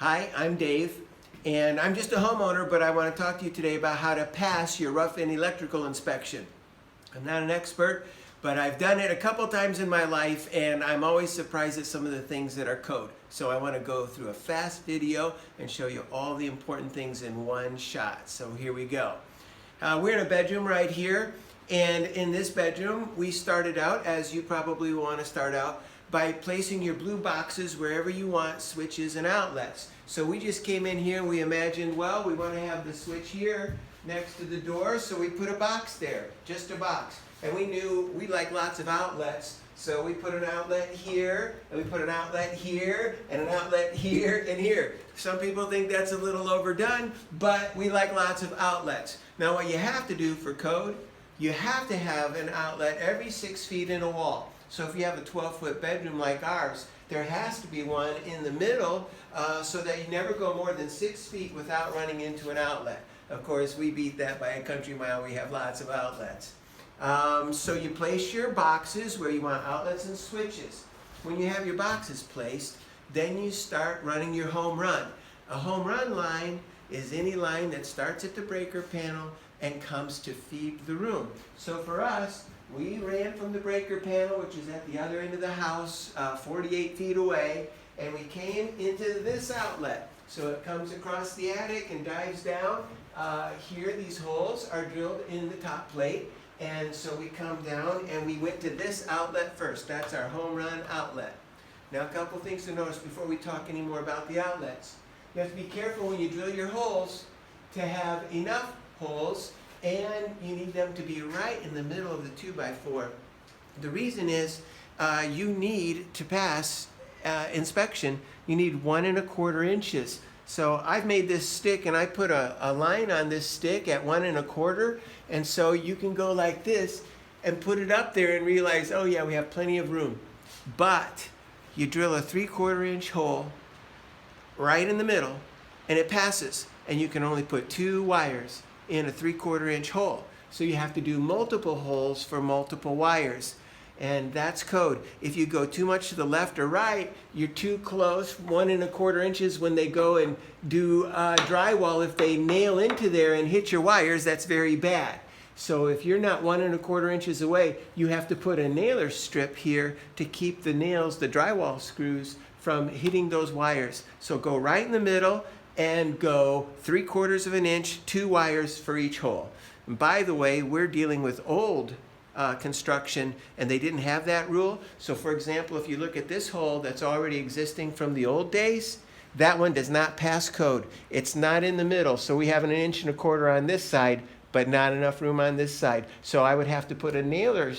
Hi, I'm Dave, and I'm just a homeowner, but I want to talk to you today about how to pass your rough-in electrical inspection. I'm not an expert, but I've done it a couple times in my life, and I'm always surprised at some of the things that are code. So I want to go through a fast video and show you all the important things in one shot. So here we go. We're in a bedroom right here, and in this bedroom, we started out, as you probably want to start out, by placing your blue boxes wherever you want, switches and outlets. So we just came in here and we imagined, well, we want to have the switch here next to the door, so we put a box there, just a box. And we knew we like lots of outlets, so we put an outlet here, and we put an outlet here, and an outlet here, and here. Some people think that's a little overdone, but we like lots of outlets. Now what you have to do for code, you have to have an outlet every 6 feet in a wall. So if you have a 12-foot bedroom like ours, there has to be one in the middle so that you never go more than 6 feet without running into an outlet. Of course, we beat that by a country mile. We have lots of outlets. So you place your boxes where you want outlets and switches. When you have your boxes placed, then you start running your home run. A home run line is any line that starts at the breaker panel and comes to feed the room. So for us, we ran from the breaker panel, which is at the other end of the house, 48 feet away, and we came into this outlet. So it comes across the attic and dives down. Here, these holes are drilled in the top plate, and so we come down and we went to this outlet first. That's our home run outlet. Now, a couple things to notice before we talk any more about the outlets. You have to be careful when you drill your holes to have enough holes, and you need them to be right in the middle of the 2x4. The reason is you need to pass inspection, you need 1 1/4 inches. So I've made this stick and I put a line on this stick at 1 1/4, and so you can go like this and put it up there and realize, oh yeah, we have plenty of room. But you drill a 3/4 inch hole right in the middle and it passes, and you can only put 2 wires in a 3/4 inch hole. So you have to do multiple holes for multiple wires. And that's code. If you go too much to the left or right, you're too close, 1 1/4 inches when they go and do drywall. If they nail into there and hit your wires, that's very bad. So if you're not 1 1/4 inches away, you have to put a nailer strip here to keep the nails, the drywall screws, from hitting those wires. So go right in the middle and go 3/4 of an inch, 2 wires for each hole. And by the way, we're dealing with old construction, and they didn't have that rule. So for example, if you look at this hole that's already existing from the old days, that one does not pass code. It's not in the middle, so we have an 1 1/4 on this side, but not enough room on this side. So I would have to put a nailer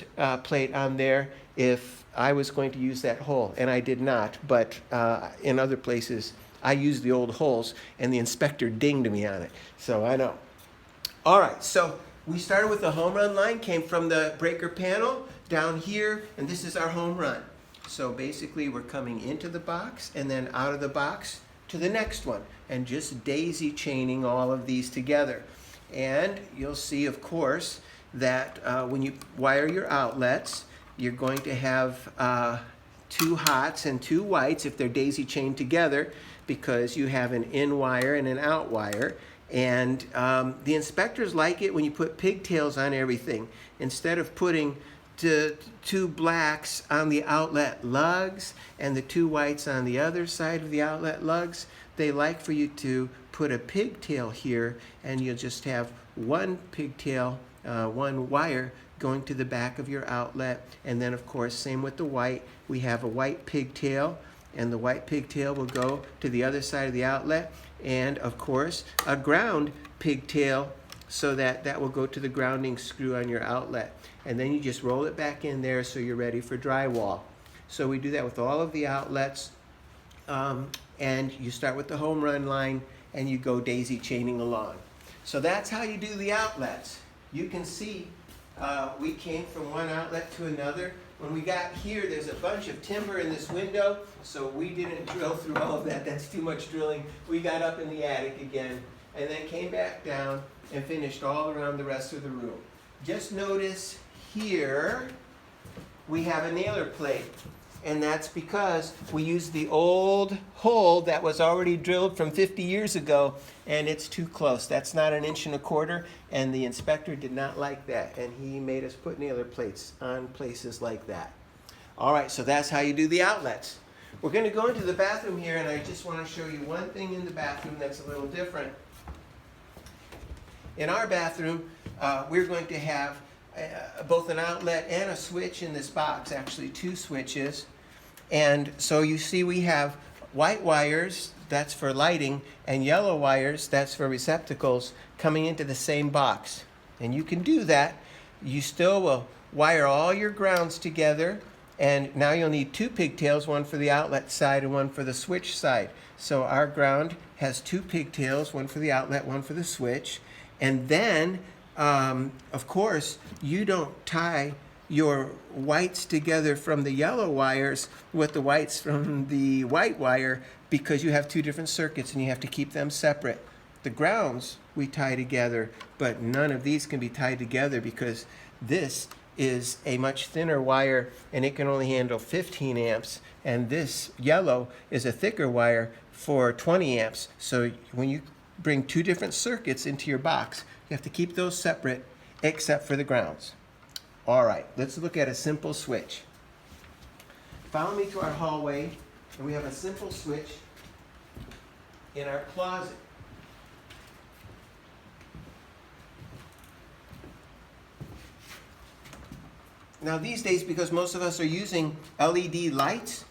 plate on there if I was going to use that hole, and I did not, but in other places I used the old holes, and the inspector dinged me on it, so I know. All right, so we started with the home run line, came from the breaker panel down here, and this is our home run. So basically we're coming into the box and then out of the box to the next one, and just daisy chaining all of these together. And you'll see, of course, that when you wire your outlets, you're going to have 2 hots and 2 whites if they're daisy chained together, because you have an in wire and an out wire. And the inspectors like it when you put pigtails on everything. Instead of putting 2 blacks on the outlet lugs and the 2 whites on the other side of the outlet lugs, they like for you to put a pigtail here, and you'll just have 1 pigtail, 1 wire going to the back of your outlet. And then of course, same with the white, we have a white pigtail, and the white pigtail will go to the other side of the outlet, and of course a ground pigtail, so that will go to the grounding screw on your outlet, and then you just roll it back in there so you're ready for drywall. So we do that with all of the outlets, and you start with the home run line and you go daisy chaining along. So that's how you do the outlets. You can see we came from one outlet to another. When we got here, there's a bunch of timber in this window, so we didn't drill through all of that. That's too much drilling. We got up in the attic again, and then came back down and finished all around the rest of the room. Just notice here, we have a nailer plate. and that's because we used the old hole that was already drilled from 50 years ago, and it's too close. That's not 1.25 inches, and the inspector did not like that, and he made us put nailer plates on places like that. All right, so that's how you do the outlets. We're going to go into the bathroom here, and I just want to show you one thing in the bathroom that's a little different. In our bathroom, we're going to have both an outlet and a switch in this box, actually 2 switches. And so you see we have white wires, that's for lighting, and yellow wires, that's for receptacles, coming into the same box. And you can do that. You still will wire all your grounds together, and now you'll need 2 pigtails, one for the outlet side and one for the switch side. So our ground has 2 pigtails, one for the outlet, one for the switch. And then, of course, you don't tie your whites together from the yellow wires with the whites from the white wire, because you have 2 different circuits and you have to keep them separate. The grounds we tie together, but none of these can be tied together because this is a much thinner wire and it can only handle 15 amps, and this yellow is a thicker wire for 20 amps. So when you bring 2 different circuits into your box, you have to keep those separate except for the grounds. All right, let's look at a simple switch. Follow me to our hallway, and we have a simple switch in our closet. Now these days, because most of us are using LED lights,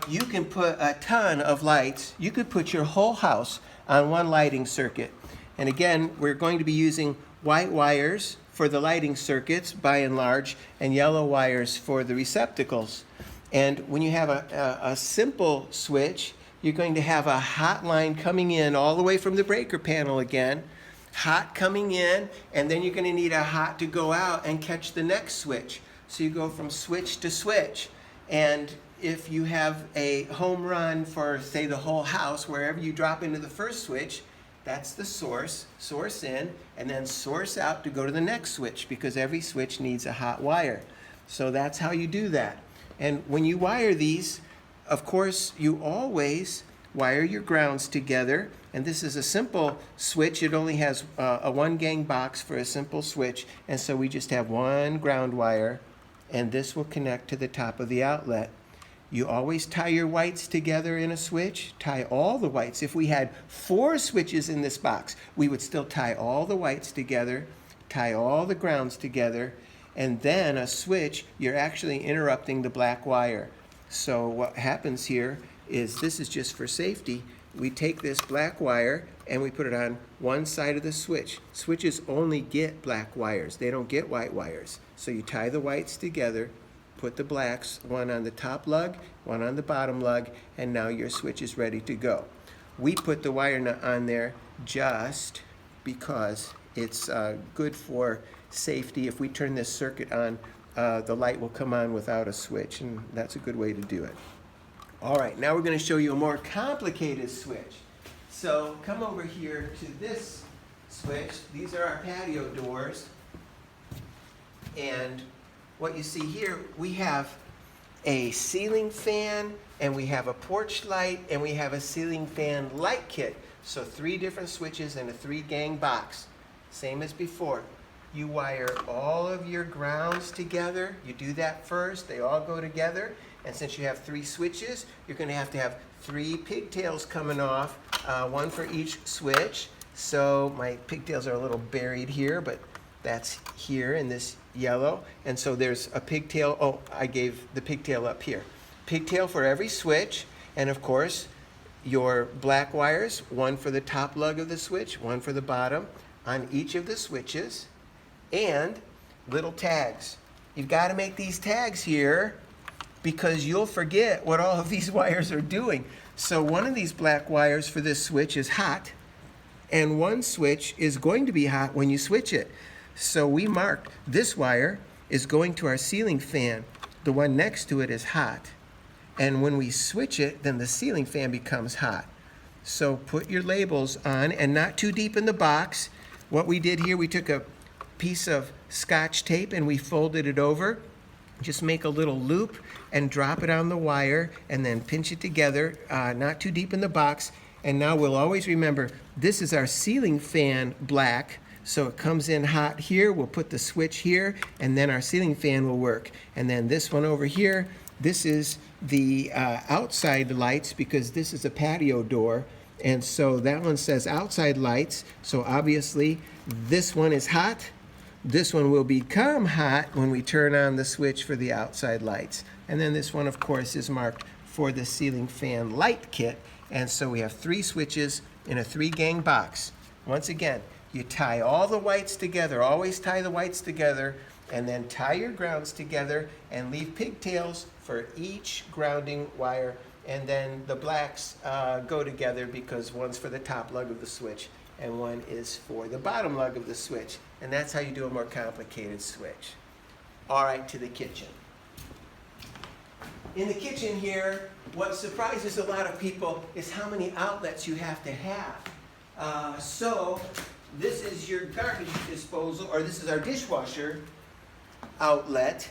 you can put a ton of lights. You could put your whole house on one lighting circuit. And again, we're going to be using white wires for the lighting circuits by and large, and yellow wires for the receptacles. And when you have a simple switch, you're going to have a hot line coming in all the way from the breaker panel again, hot coming in, and then you're going to need a hot to go out and catch the next switch. So you go from switch to switch. And if you have a home run for, say, the whole house, wherever you drop into the first switch, that's the source in, and then source out to go to the next switch, because every switch needs a hot wire. So that's how you do that. And when you wire these, of course, you always wire your grounds together. And this is a simple switch. It only has a 1-gang box for a simple switch. And so we just have 1 ground wire, and this will connect to the top of the outlet. You always tie your whites together in a switch. Tie all the whites. If we had 4 switches in this box, we would still tie all the whites together, tie all the grounds together, and then a switch, you're actually interrupting the black wire. So what happens here is, this is just for safety, we take this black wire and we put it on one side of the switch. Switches only get black wires. They don't get white wires. So you tie the whites together, put the blacks, one on the top lug, one on the bottom lug, and now your switch is ready to go. We put the wire nut on there just because it's good for safety. If we turn this circuit on, the light will come on without a switch, and that's a good way to do it. All right, now we're going to show you a more complicated switch. So come over here to this switch. These are our patio doors. And what you see here, we have a ceiling fan, and we have a porch light, and we have a ceiling fan light kit. So 3 different switches in a 3-gang box. Same as before. You wire all of your grounds together. You do that first. They all go together. And since you have 3 switches, you're going to have 3 pigtails coming off, 1 for each switch. So my pigtails are a little buried here, but that's here in this yellow. And so there's a pigtail. Oh, I gave the pigtail up here. Pigtail for every switch. And of course, your black wires, 1 for the top lug of the switch, 1 for the bottom on each of the switches. And little tags. You've got to make these tags here, because you'll forget what all of these wires are doing. So one of these black wires for this switch is hot, and one switch is going to be hot when you switch it. So we marked this wire is going to our ceiling fan. The one next to it is hot. And when we switch it, then the ceiling fan becomes hot. So put your labels on, and not too deep in the box. What we did here, we took a piece of Scotch tape and we folded it over, just make a little loop and drop it on the wire and then pinch it together, not too deep in the box. And now we'll always remember, this is our ceiling fan black, so it comes in hot here. We'll put the switch here, and then our ceiling fan will work. And then this one over here, this is the outside lights, because this is a patio door. And so that one says outside lights, so obviously this one is hot. This one will become hot when we turn on the switch for the outside lights. And then this one, of course, is marked for the ceiling fan light kit. And so we have 3 switches in a 3-gang box. Once again, you tie all the whites together. Always tie the whites together, and then tie your grounds together and leave pigtails for each grounding wire. And then the blacks go together, because one's for the top lug of the switch and one is for the bottom lug of the switch. And that's how you do a more complicated switch. All right, to the kitchen. In the kitchen here, what surprises a lot of people is how many outlets you have to have. So this is your garbage disposal, or this is our dishwasher outlet,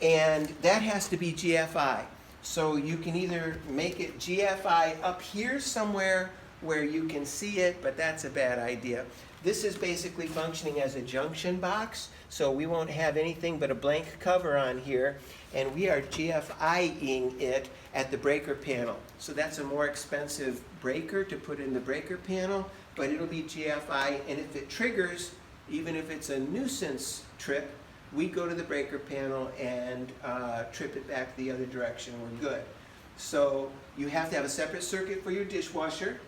and that has to be GFI. So you can either make it GFI up here somewhere where you can see it, but that's a bad idea. This is basically functioning as a junction box, so we won't have anything but a blank cover on here, and we are GFI-ing it at the breaker panel. So that's a more expensive breaker to put in the breaker panel, but it'll be GFI, and if it triggers, even if it's a nuisance trip, we go to the breaker panel and trip it back the other direction. We're good. So you have to have a separate circuit for your dishwasher.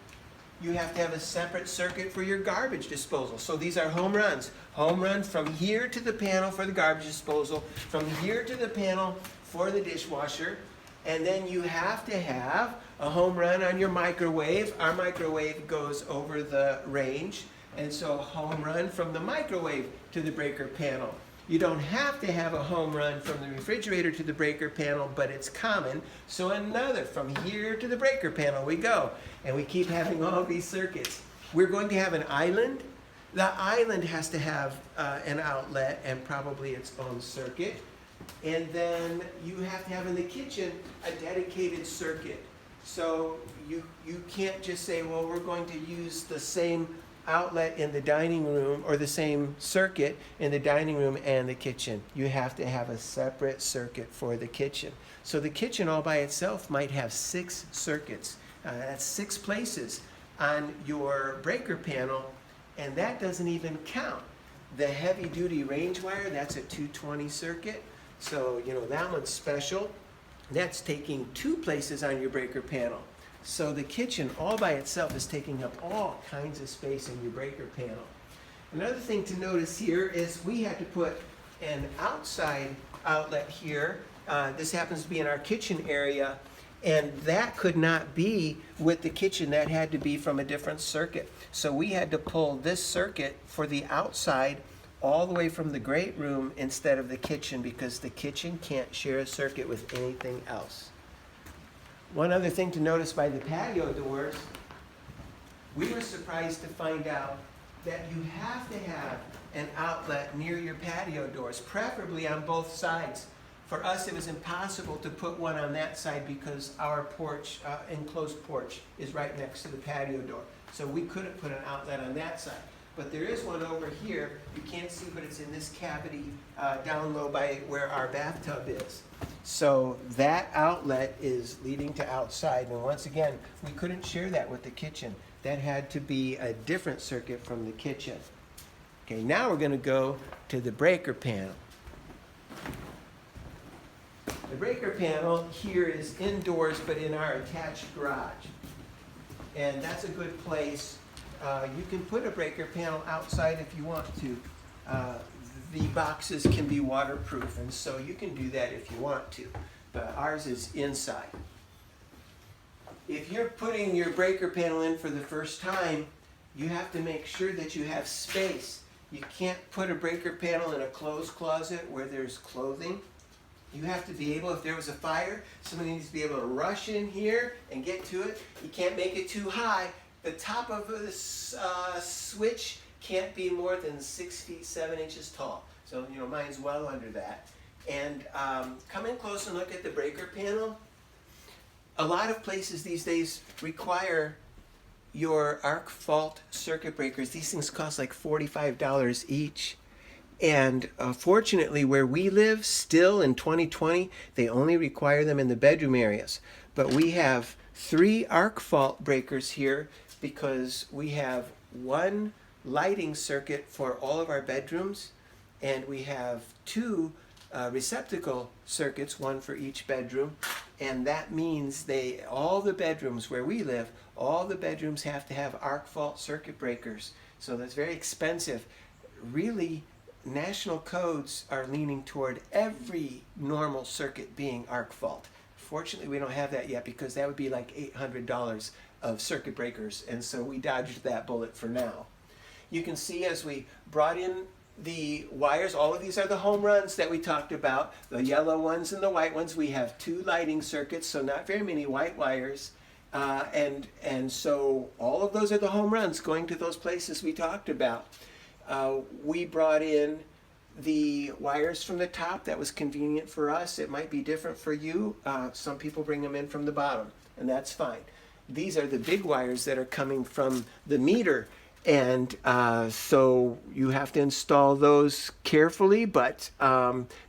You have to have a separate circuit for your garbage disposal. So these are home runs. Home run from here to the panel for the garbage disposal, from here to the panel for the dishwasher. And then you have to have a home run on your microwave. Our microwave goes over the range, and so a home run from the microwave to the breaker panel. You don't have to have a home run from the refrigerator to the breaker panel, but it's common. So another, from here to the breaker panel we go. And we keep having all these circuits. We're going to have an island. The island has to have an outlet and probably its own circuit. And then you have to have in the kitchen a dedicated circuit. So you can't just say, well, we're going to use the same outlet in the dining room, or the same circuit in the dining room and the kitchen. You have to have a separate circuit for the kitchen. So the kitchen all by itself might have 6 circuits. That's 6 places on your breaker panel, and that doesn't even count the heavy duty range wire. That's a 220 circuit. So, you know, that one's special. That's taking 2 places on your breaker panel. So the kitchen all by itself is taking up all kinds of space in your breaker panel. Another thing to notice here is we had to put an outside outlet here. This happens to be in our kitchen area, and that could not be with the kitchen. That had to be from a different circuit. So we had to pull this circuit for the outside all the way from the great room instead of the kitchen, because the kitchen can't share a circuit with anything else. One other thing to notice by the patio doors, we were surprised to find out that you have to have an outlet near your patio doors, preferably on both sides. For us, it was impossible to put one on that side because our porch, enclosed porch, is right next to the patio door. So we couldn't put an outlet on that side. But there is one over here. You can't see, but it's in this cavity down low by where our bathtub is. So that outlet is leading to outside. And once again, we couldn't share that with the kitchen. That had to be a different circuit from the kitchen. Okay, now we're going to go to the breaker panel. The breaker panel here is indoors, but in our attached garage. And that's a good place. You can put a breaker panel outside if you want to. The boxes can be waterproof, and so you can do that if you want to. But ours is inside. If you're putting your breaker panel in for the first time, you have to make sure that you have space. You can't put a breaker panel in a clothes closet where there's clothing. You have to be able, if there was a fire, somebody needs to be able to rush in here and get to it. You can't make it too high. The top of the switch can't be more than 6 feet 7 inches tall. So, you know, mine's well under that. And come in close and look at the breaker panel. A lot of places these days require your arc fault circuit breakers. These things cost like $45 each. And fortunately, where we live, still in 2020, they only require them in the bedroom areas. But we have 3 arc fault breakers here because we have one lighting circuit for all of our bedrooms, and we have 2 receptacle circuits, one for each bedroom. And that means all the bedrooms where we live, all the bedrooms have to have arc fault circuit breakers. So that's very expensive. Really, national codes are leaning toward every normal circuit being arc fault. Fortunately, we don't have that yet because that would be like $800 of circuit breakers, and so we dodged that bullet for now. You can see as we brought in the wires, all of these are the home runs that we talked about, the yellow ones and the white ones. We have 2 lighting circuits, so not very many white wires. And so all of those are the home runs going to those places we talked about. We brought in the wires from the top. That was convenient for us. It might be different for you. Some people bring them in from the bottom, and that's fine. These are the big wires that are coming from the meter, and so you have to install those carefully, but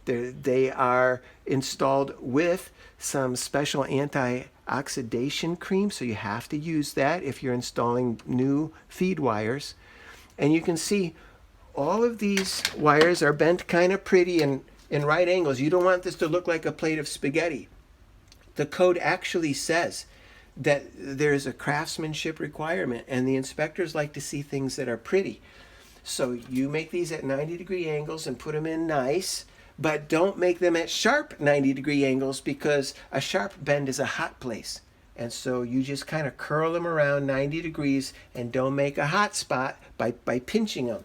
they are installed with some special anti-oxidation cream, so you have to use that if you're installing new feed wires. And you can see all of these wires are bent kind of pretty in right angles. You don't want this to look like a plate of spaghetti. The code actually says that there's a craftsmanship requirement, and the inspectors like to see things that are pretty. So you make these at 90-degree angles and put them in nice, but don't make them at sharp 90-degree angles because a sharp bend is a hot place. And so you just kind of curl them around 90 degrees and don't make a hot spot by pinching them.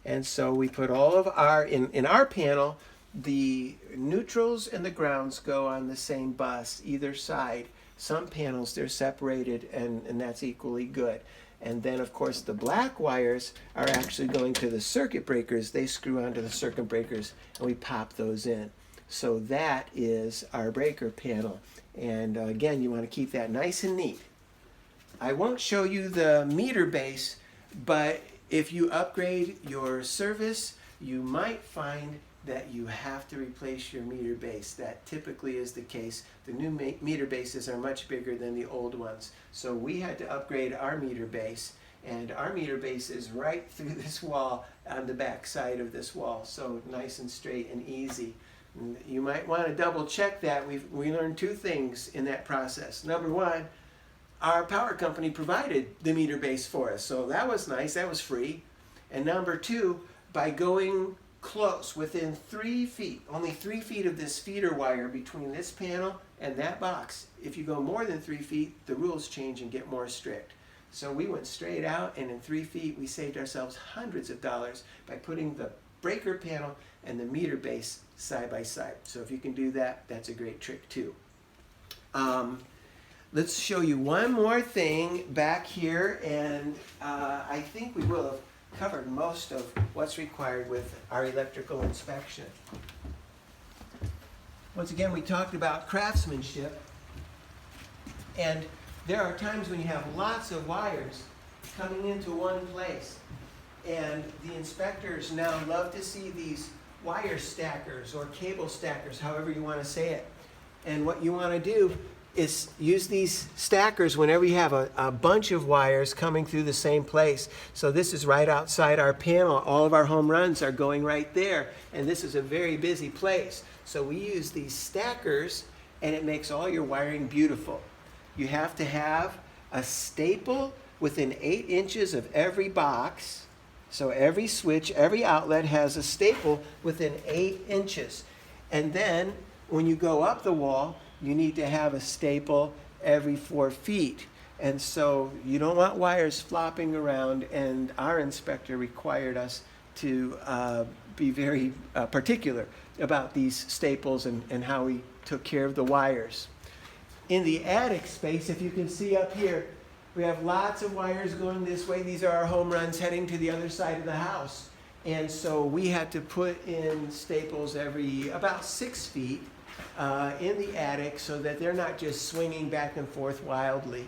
And so we put all of in our panel, the neutrals and the grounds go on the same bus, either side. Some panels, they're separated, and that's equally good. And then, of course, the black wires are actually going to the circuit breakers. They screw onto the circuit breakers, and we pop those in. So that is our breaker panel. And again, you want to keep that nice and neat. I won't show you the meter base, but if you upgrade your service, you might find that you have to replace your meter base. That typically is the case. The new meter bases are much bigger than the old ones. So we had to upgrade our meter base, and our meter base is right through this wall on the back side of this wall. So nice and straight and easy. You might want to double check that. We learned 2 things in that process. Number 1, our power company provided the meter base for us, so that was nice, that was free. And number 2, by going close, within 3 feet, only 3 feet of this feeder wire between this panel and that box, if you go more than 3 feet, the rules change and get more strict. So we went straight out, and in 3 feet we saved ourselves hundreds of dollars by putting the breaker panel and the meter base side by side. So if you can do that, that's a great trick too. Let's show you one more thing back here, and I think we will have covered most of what's required with our electrical inspection. Once again, we talked about craftsmanship, and there are times when you have lots of wires coming into one place, and the inspectors now love to see these wire stackers or cable stackers, however you want to say it. And what you want to do is use these stackers whenever you have a bunch of wires coming through the same place. So this is right outside our panel. All of our home runs are going right there, and this is a very busy place. So we use these stackers, and it makes all your wiring beautiful. You have to have a staple within 8 inches of every box. So every switch, every outlet has a staple within 8 inches. And then when you go up the wall, you need to have a staple every 4 feet. And so you don't want wires flopping around, and our inspector required us to be very particular about these staples and how we took care of the wires. In the attic space, if you can see up here, we have lots of wires going this way. These are our home runs heading to the other side of the house. And so we had to put in staples every about 6 feet in the attic so that they're not just swinging back and forth wildly.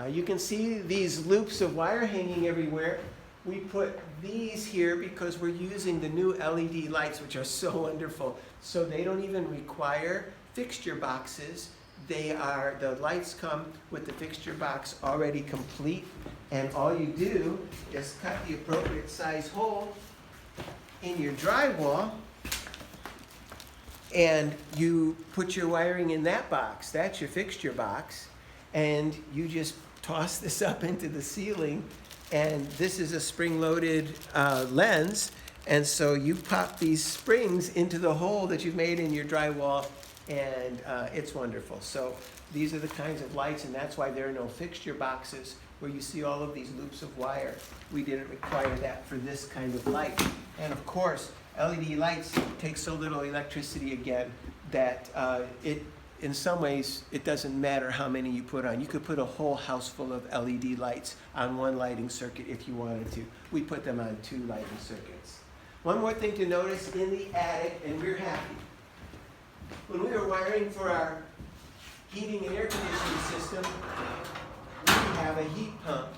You can see these loops of wire hanging everywhere. We put these here because we're using the new LED lights, which are so wonderful. So they don't even require fixture boxes. The lights come with the fixture box already complete, and all you do is cut the appropriate size hole in your drywall, and you put your wiring in that box. That's your fixture box, and you just toss this up into the ceiling, and this is a spring-loaded lens, and so you pop these springs into the hole that you've made in your drywall, and it's wonderful. So these are the kinds of lights, and that's why there are no fixture boxes where you see all of these loops of wire. We didn't require that for this kind of light. And of course, LED lights take so little electricity again that in some ways, it doesn't matter how many you put on. You could put a whole house full of LED lights on one lighting circuit if you wanted to. We put them on 2 lighting circuits. One more thing to notice in the attic, and we're happy. When we were wiring for our heating and air conditioning system, we have a heat pump.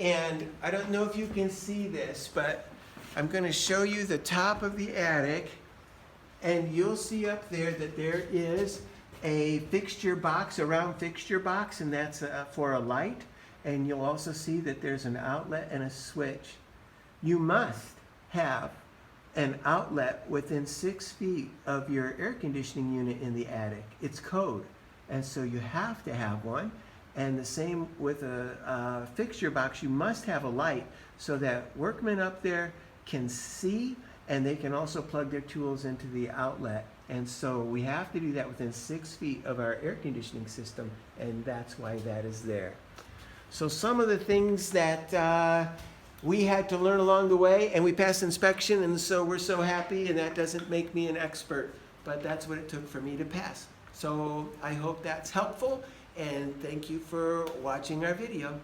And I don't know if you can see this, but I'm going to show you the top of the attic, and you'll see up there that there is a fixture box, a round fixture box, and that's for a light. And you'll also see that there's an outlet and a switch. You must have an outlet within 6 feet of your air conditioning unit in the attic. It's code, and so you have to have one. And the same with a fixture box. You must have a light so that workmen up there can see, and they can also plug their tools into the outlet. And so we have to do that within 6 feet of our air conditioning system, and that's why that is there. So some of the things that we had to learn along the way, and we passed inspection, and so we're so happy, and that doesn't make me an expert, but that's what it took for me to pass. So I hope that's helpful, and thank you for watching our video.